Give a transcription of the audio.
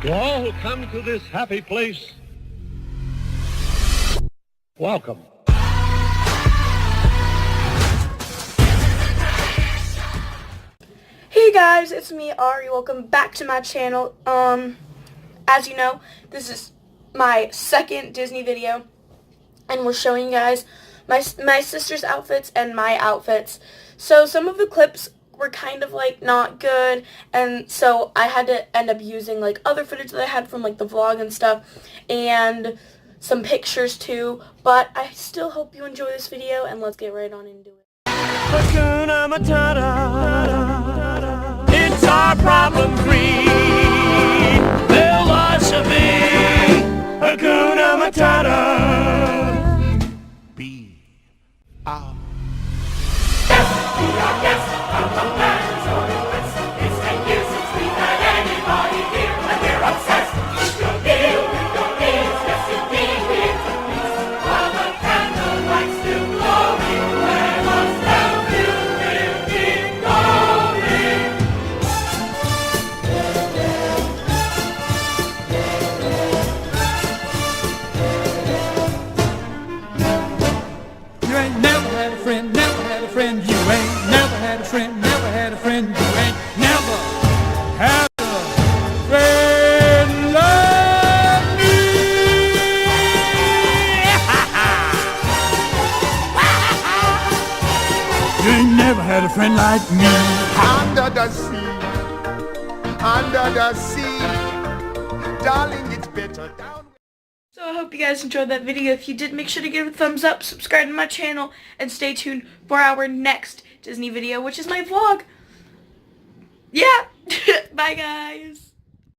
To all who come to this happy place, welcome. Hey guys, it's me, Ari. Welcome back to my channel. As you know, this is my second Disney video, and we're showing you guys my sister's outfits and my outfits. So some of the clips were kind of like not good, and so I had to end up using like other footage that I had from like the vlog and stuff, and some pictures too. But I still hope you enjoy this video, and let's get right on into it. Hakuna Matata, it's our problem-free philosophy. Hakuna Matata, be our. Yes, we are guests from the lands of the West. It's 10 years since we've had anybody here, and we're obsessed with your deal, with your ears. Yes, indeed, we interpret. While the candlelight still glowing, let us tell you we'll keep going. You ain't never had a friend, never had a friend. You ain't never had a friend, never had a friend. You ain't never had a friend like me. You ain't never had a friend like me. Under the sea, darling, it's better down. So I hope you guys enjoyed that video. If you did, make sure to give it a thumbs up, subscribe to my channel, and stay tuned for our next Disney video, which is my vlog. Yeah. Bye, guys.